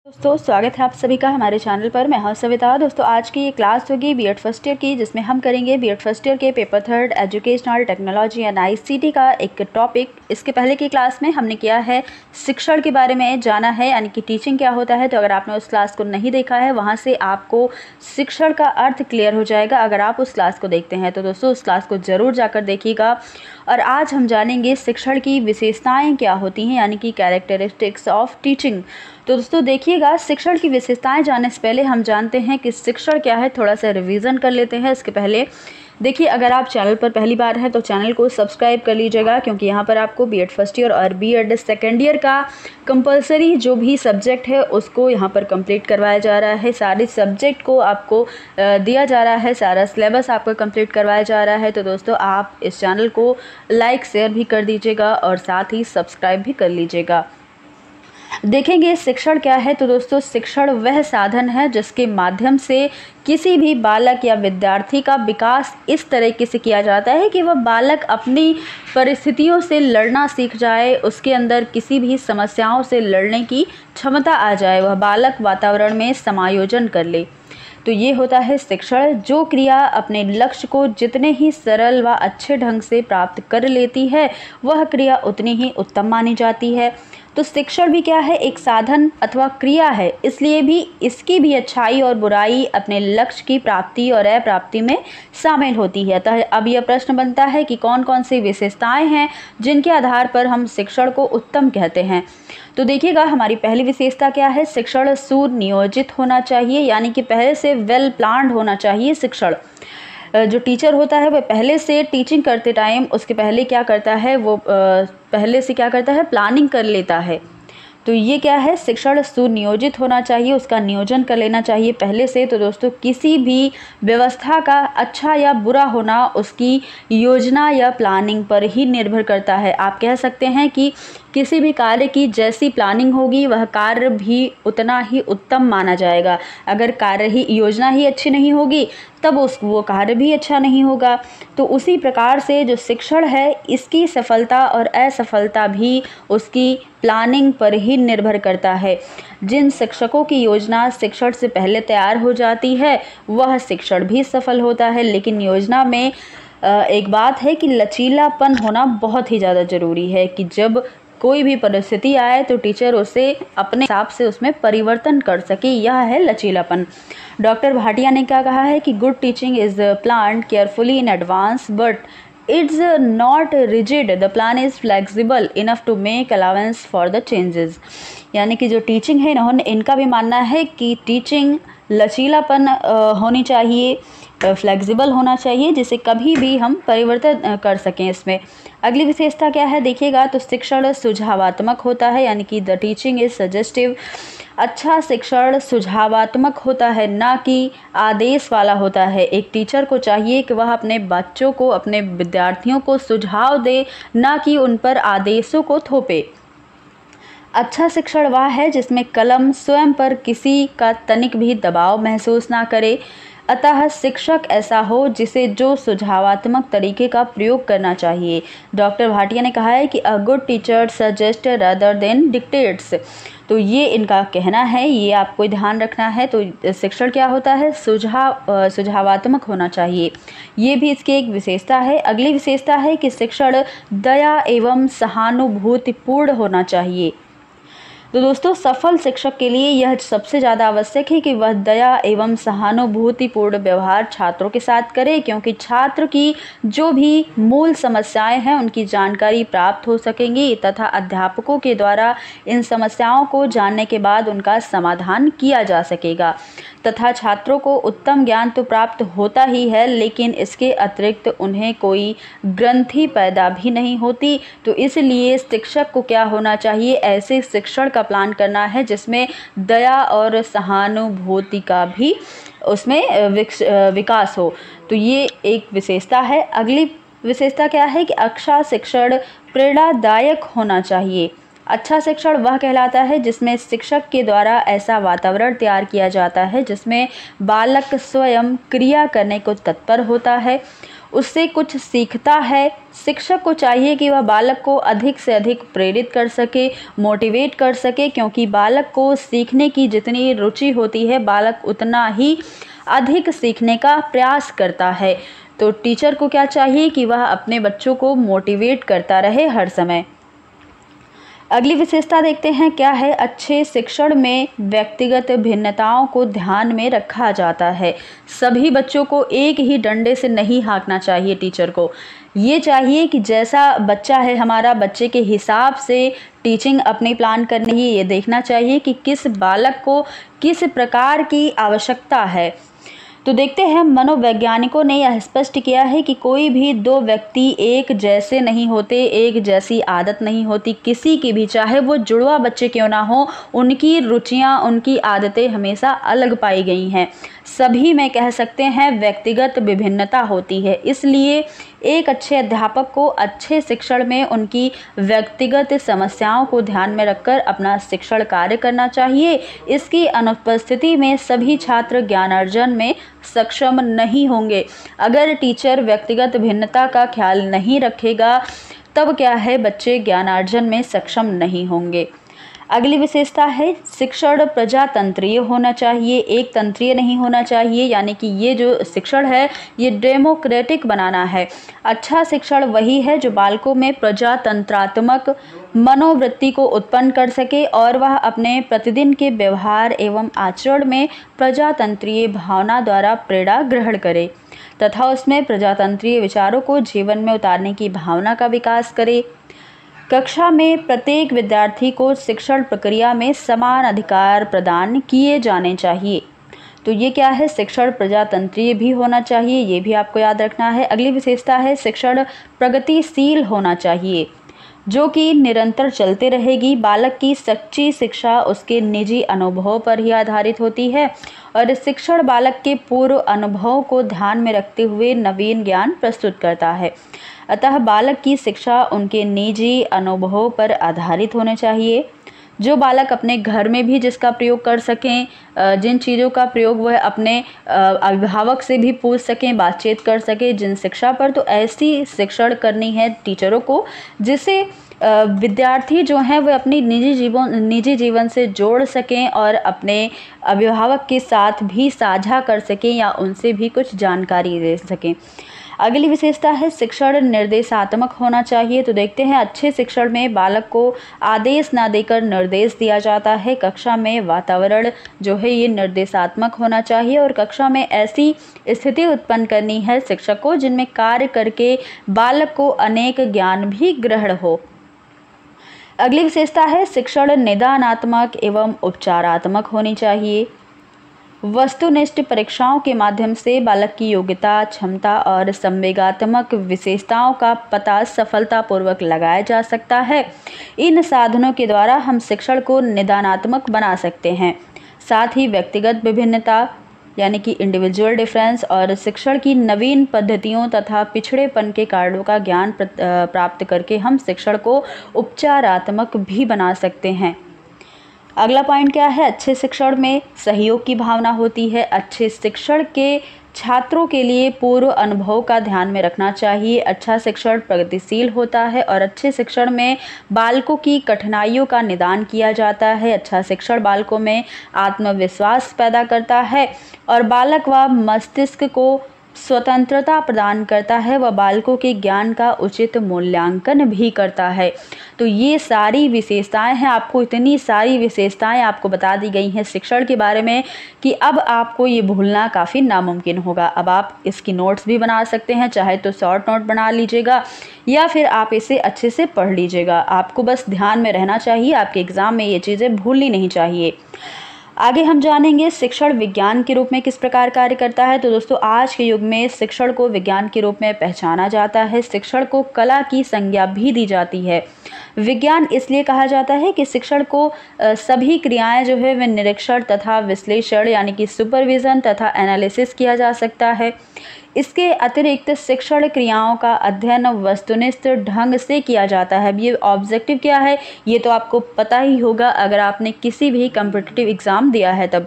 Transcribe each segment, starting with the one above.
दोस्तों स्वागत है आप सभी का हमारे चैनल पर। मैं हूं सविता। दोस्तों आज की ये क्लास होगी बीएड फर्स्ट ईयर की, जिसमें हम करेंगे बीएड फर्स्ट ईयर के paper third educational technology and ICT का एक टॉपिक। इसके पहले की क्लास में हमने किया है शिक्षण के बारे में जाना है, यानी कि टीचिंग क्या होता है। तो अगर आपने उस क्लास को नहीं देखा है, वहाँ से आपको शिक्षण का अर्थ क्लियर हो जाएगा अगर आप उस क्लास को देखते हैं। तो दोस्तों उस क्लास को ज़रूर जाकर देखिएगा। और आज हम जानेंगे शिक्षण की विशेषताएँ क्या होती हैं, यानी कि कैरेक्टरिस्टिक्स ऑफ टीचिंग। तो दोस्तों देखिएगा, शिक्षण की विशेषताएं जानने से पहले हम जानते हैं कि शिक्षण क्या है। थोड़ा सा रिवीजन कर लेते हैं इसके पहले। देखिए, अगर आप चैनल पर पहली बार हैं तो चैनल को सब्सक्राइब कर लीजिएगा, क्योंकि यहाँ पर आपको बीएड फर्स्ट ईयर और बीएड सेकेंड ईयर का कंपलसरी जो भी सब्जेक्ट है उसको यहाँ पर कंप्लीट करवाया जा रहा है। सारे सब्जेक्ट को आपको दिया जा रहा है, सारा सिलेबस आपको कंप्लीट करवाया जा रहा है। तो दोस्तों आप इस चैनल को लाइक शेयर भी कर दीजिएगा और साथ ही सब्सक्राइब भी कर लीजिएगा। देखेंगे शिक्षण क्या है। तो दोस्तों शिक्षण वह साधन है जिसके माध्यम से किसी भी बालक या विद्यार्थी का विकास इस तरीके से किया जाता है कि वह बालक अपनी परिस्थितियों से लड़ना सीख जाए, उसके अंदर किसी भी समस्याओं से लड़ने की क्षमता आ जाए, वह बालक वातावरण में समायोजन कर ले। तो ये होता है शिक्षण। जो क्रिया अपने लक्ष्य को जितने ही सरल व अच्छे ढंग से प्राप्त कर लेती है, वह क्रिया उतनी ही उत्तम मानी जाती है। तो शिक्षण भी क्या है, एक साधन अथवा क्रिया है, इसलिए भी इसकी भी अच्छाई और बुराई अपने लक्ष्य की प्राप्ति और अप्राप्ति में शामिल होती है। अतः अब यह प्रश्न बनता है कि कौन कौन सी विशेषताएं हैं जिनके आधार पर हम शिक्षण को उत्तम कहते हैं। तो देखिएगा, हमारी पहली विशेषता क्या है, शिक्षण सुनियोजित होना चाहिए, यानी कि पहले से वेल प्लान्ड होना चाहिए। शिक्षण जो टीचर होता है वह पहले से टीचिंग करते टाइम उसके पहले क्या करता है, वो पहले से क्या करता है, प्लानिंग कर लेता है। तो ये क्या है, शिक्षण सुनियोजित होना चाहिए, उसका नियोजन कर लेना चाहिए पहले से। तो दोस्तों किसी भी व्यवस्था का अच्छा या बुरा होना उसकी योजना या प्लानिंग पर ही निर्भर करता है। आप कह सकते हैं कि किसी भी कार्य की जैसी प्लानिंग होगी वह कार्य भी उतना ही उत्तम माना जाएगा। अगर कार्य ही योजना ही अच्छी नहीं होगी तब वो कार्य भी अच्छा नहीं होगा। तो उसी प्रकार से जो शिक्षण है इसकी सफलता और असफलता भी उसकी प्लानिंग पर ही निर्भर करता है। जिन शिक्षकों की योजना शिक्षण से पहले तैयार हो जाती है वह शिक्षण भी सफल होता है। लेकिन योजना में एक बात है कि लचीलापन होना बहुत ही ज़्यादा ज़रूरी है, कि जब कोई भी परिस्थिति आए तो टीचर उसे अपने हिसाब से उसमें परिवर्तन कर सके, यह है लचीलापन। डॉक्टर भाटिया ने क्या कहा है कि good teaching is planned carefully in advance but it's not rigid, the plan is flexible enough to make allowance for the changes. यानी कि जो टीचिंग है इनका भी मानना है कि टीचिंग लचीलापन होनी चाहिए, फ्लेक्सिबल होना चाहिए, जिसे कभी भी हम परिवर्तन कर सकें इसमें। अगली विशेषता क्या है देखिएगा, तो शिक्षण सुझावात्मक होता है, यानी कि द टीचिंग इज सजेस्टिव। अच्छा शिक्षण सुझावात्मक होता है, ना कि आदेश वाला होता है। एक टीचर को चाहिए कि वह अपने बच्चों को, अपने विद्यार्थियों को सुझाव दे, ना कि उन पर आदेशों को थोपे। अच्छा शिक्षण वह है जिसमें कलम स्वयं पर किसी का तनिक भी दबाव महसूस ना करे। अतः शिक्षक ऐसा हो जिसे जो सुझावात्मक तरीके का प्रयोग करना चाहिए। डॉक्टर भाटिया ने कहा है कि a good teacher suggest rather than dictates. तो ये इनका कहना है, ये आपको ध्यान रखना है। तो शिक्षण क्या होता है, सुझावात्मक होना चाहिए, ये भी इसकी एक विशेषता है। अगली विशेषता है कि शिक्षण दया एवं सहानुभूतिपूर्ण होना चाहिए। तो दोस्तों सफल शिक्षक के लिए यह सबसे ज़्यादा आवश्यक है कि वह दया एवं सहानुभूतिपूर्ण व्यवहार छात्रों के साथ करे, क्योंकि छात्र की जो भी मूल समस्याएं हैं उनकी जानकारी प्राप्त हो सकेंगी तथा अध्यापकों के द्वारा इन समस्याओं को जानने के बाद उनका समाधान किया जा सकेगा। तथा छात्रों को उत्तम ज्ञान तो प्राप्त होता ही है, लेकिन इसके अतिरिक्त उन्हें कोई ग्रंथि पैदा भी नहीं होती। तो इसलिए शिक्षक को क्या होना चाहिए, ऐसे शिक्षण का प्लान करना है जिसमें दया और सहानुभूति का भी उसमें विकास हो। तो ये एक विशेषता है। अगली विशेषता क्या है कि अच्छा शिक्षण प्रेरणादायक होना चाहिए। अच्छा शिक्षण वह कहलाता है जिसमें शिक्षक के द्वारा ऐसा वातावरण तैयार किया जाता है जिसमें बालक स्वयं क्रिया करने को तत्पर होता है, उससे कुछ सीखता है। शिक्षक को चाहिए कि वह बालक को अधिक से अधिक प्रेरित कर सके, मोटिवेट कर सके, क्योंकि बालक को सीखने की जितनी रुचि होती है बालक उतना ही अधिक सीखने का प्रयास करता है। तो टीचर को क्या चाहिए कि वह अपने बच्चों को मोटिवेट करता रहे हर समय। अगली विशेषता देखते हैं क्या है। अच्छे शिक्षण में व्यक्तिगत भिन्नताओं को ध्यान में रखा जाता है। सभी बच्चों को एक ही डंडे से नहीं हाँकना चाहिए। टीचर को ये चाहिए कि जैसा बच्चा है हमारा, बच्चे के हिसाब से टीचिंग अपनी प्लान करनी है। ये देखना चाहिए कि किस बालक को किस प्रकार की आवश्यकता है। तो देखते हैं, मनोवैज्ञानिकों ने यह स्पष्ट किया है कि कोई भी दो व्यक्ति एक जैसे नहीं होते, एक जैसी आदत नहीं होती किसी की भी, चाहे वो जुड़वा बच्चे क्यों ना हो, उनकी रुचियां, उनकी आदतें हमेशा अलग पाई गई हैं। सभी में कह सकते हैं व्यक्तिगत विभिन्नता होती है। इसलिए एक अच्छे अध्यापक को अच्छे शिक्षण में उनकी व्यक्तिगत समस्याओं को ध्यान में रखकर अपना शिक्षण कार्य करना चाहिए। इसकी अनुपस्थिति में सभी छात्र ज्ञानार्जन में सक्षम नहीं होंगे। अगर टीचर व्यक्तिगत भिन्नता का ख्याल नहीं रखेगा तब क्या है, बच्चे ज्ञानार्जन में सक्षम नहीं होंगे। अगली विशेषता है शिक्षण प्रजातंत्रीय होना चाहिए, एक तंत्रीय नहीं होना चाहिए। यानी कि ये जो शिक्षण है ये डेमोक्रेटिक बनाना है। अच्छा शिक्षण वही है जो बालकों में प्रजातंत्रात्मक मनोवृत्ति को उत्पन्न कर सके और वह अपने प्रतिदिन के व्यवहार एवं आचरण में प्रजातंत्रीय भावना द्वारा प्रेरणा ग्रहण करे तथा उसमें प्रजातंत्रीय विचारों को जीवन में उतारने की भावना का विकास करे। कक्षा में प्रत्येक विद्यार्थी को शिक्षण प्रक्रिया में समान अधिकार प्रदान किए जाने चाहिए। तो ये क्या है, शिक्षण प्रजातंत्रीय भी होना चाहिए, ये भी आपको याद रखना है। अगली विशेषता है शिक्षण प्रगतिशील होना चाहिए, जो कि निरंतर चलते रहेगी। बालक की सच्ची शिक्षा उसके निजी अनुभव पर ही आधारित होती है और शिक्षण बालक के पूर्व अनुभव को ध्यान में रखते हुए नवीन ज्ञान प्रस्तुत करता है। अतः बालक की शिक्षा उनके निजी अनुभवों पर आधारित होने चाहिए। जो बालक अपने घर में भी जिसका प्रयोग कर सकें, जिन चीज़ों का प्रयोग वह अपने अभिभावक से भी पूछ सकें, बातचीत कर सकें जिन शिक्षा पर, तो ऐसी शिक्षण करनी है टीचरों को जिससे विद्यार्थी जो हैं वह अपनी निजी जीवन से जोड़ सकें और अपने अभिभावक के साथ भी साझा कर सकें या उनसे भी कुछ जानकारी ले सकें। अगली विशेषता है शिक्षण निर्देशात्मक होना चाहिए। तो देखते हैं, अच्छे शिक्षण में बालक को आदेश ना देकर निर्देश दिया जाता है। कक्षा में वातावरण जो है ये निर्देशात्मक होना चाहिए और कक्षा में ऐसी स्थिति उत्पन्न करनी है शिक्षक को जिनमें कार्य करके बालक को अनेक ज्ञान भी ग्रहण हो। अगली विशेषता है शिक्षण निदानात्मक एवं उपचारात्मक होनी चाहिए। वस्तुनिष्ठ परीक्षाओं के माध्यम से बालक की योग्यता, क्षमता और संवेगात्मक विशेषताओं का पता सफलतापूर्वक लगाया जा सकता है। इन साधनों के द्वारा हम शिक्षण को निदानात्मक बना सकते हैं। साथ ही व्यक्तिगत विभिन्नता यानी कि इंडिविजुअल डिफरेंस और शिक्षण की नवीन पद्धतियों तथा पिछड़ेपन के कारणों का ज्ञान प्राप्त करके हम शिक्षण को उपचारात्मक भी बना सकते हैं। अगला पॉइंट क्या है, अच्छे शिक्षण में सहयोग की भावना होती है। अच्छे शिक्षण के छात्रों के लिए पूर्व अनुभव का ध्यान में रखना चाहिए। अच्छा शिक्षण प्रगतिशील होता है और अच्छे शिक्षण में बालकों की कठिनाइयों का निदान किया जाता है। अच्छा शिक्षण बालकों में आत्मविश्वास पैदा करता है और बालक व मस्तिष्क को स्वतंत्रता प्रदान करता है। वह बालकों के ज्ञान का उचित मूल्यांकन भी करता है। तो ये सारी विशेषताएं हैं, आपको इतनी सारी विशेषताएं आपको बता दी गई हैं शिक्षण के बारे में कि अब आपको ये भूलना काफ़ी नामुमकिन होगा। अब आप इसकी नोट्स भी बना सकते हैं, चाहे तो शॉर्ट नोट बना लीजिएगा या फिर आप इसे अच्छे से पढ़ लीजिएगा। आपको बस ध्यान में रहना चाहिए, आपके एग्ज़ाम में ये चीज़ें भूलनी नहीं चाहिए। आगे हम जानेंगे शिक्षण विज्ञान के रूप में किस प्रकार कार्य करता है। तो दोस्तों, आज के युग में शिक्षण को विज्ञान के रूप में पहचाना जाता है। शिक्षण को कला की संज्ञा भी दी जाती है। विज्ञान इसलिए कहा जाता है कि शिक्षण को सभी क्रियाएं जो है वे निरीक्षण तथा विश्लेषण यानी कि सुपरविज़न तथा एनालिसिस किया जा सकता है। इसके अतिरिक्त शिक्षण क्रियाओं का अध्ययन वस्तुनिष्ठ ढंग से किया जाता है। ये ऑब्जेक्टिव क्या है ये तो आपको पता ही होगा अगर आपने किसी भी कॉम्पिटिटिव एग्ज़ाम दिया है तब।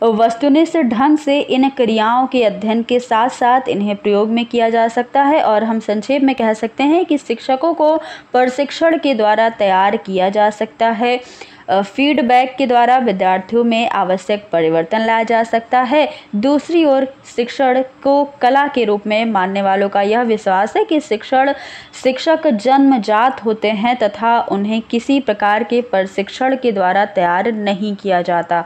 वस्तुनिष्ठ ढंग से इन क्रियाओं के अध्ययन के साथ साथ इन्हें प्रयोग में किया जा सकता है। और हम संक्षेप में कह सकते हैं कि शिक्षकों को प्रशिक्षण के द्वारा तैयार किया जा सकता है। फीडबैक के द्वारा विद्यार्थियों में आवश्यक परिवर्तन लाया जा सकता है। दूसरी ओर शिक्षण को कला के रूप में मानने वालों का यह विश्वास है कि शिक्षक जन्मजात होते हैं तथा उन्हें किसी प्रकार के प्रशिक्षण के द्वारा तैयार नहीं किया जाता।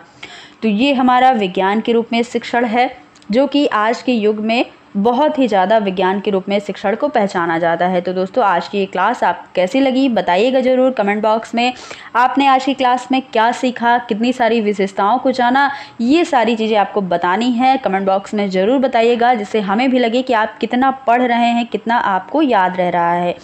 तो ये हमारा विज्ञान के रूप में शिक्षण है, जो कि आज के युग में बहुत ही ज़्यादा विज्ञान के रूप में शिक्षण को पहचाना जाता है। तो दोस्तों, आज की ये क्लास आप कैसी लगी बताइएगा ज़रूर कमेंट बॉक्स में। आपने आज की क्लास में क्या सीखा, कितनी सारी विशेषताओं को जाना, ये सारी चीज़ें आपको बतानी है। कमेंट बॉक्स में ज़रूर बताइएगा, जिससे हमें भी लगे कि आप कितना पढ़ रहे हैं, कितना आपको याद रह रहा है।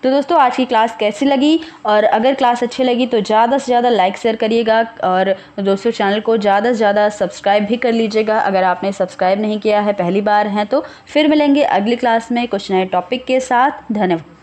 तो दोस्तों, आज की क्लास कैसी लगी, और अगर क्लास अच्छी लगी तो ज़्यादा से ज़्यादा लाइक शेयर करिएगा, और दोस्तों चैनल को ज़्यादा से ज़्यादा सब्सक्राइब भी कर लीजिएगा अगर आपने सब्सक्राइब नहीं किया है, पहली बार हैं तो। फिर मिलेंगे अगली क्लास में कुछ नए टॉपिक के साथ। धन्यवाद।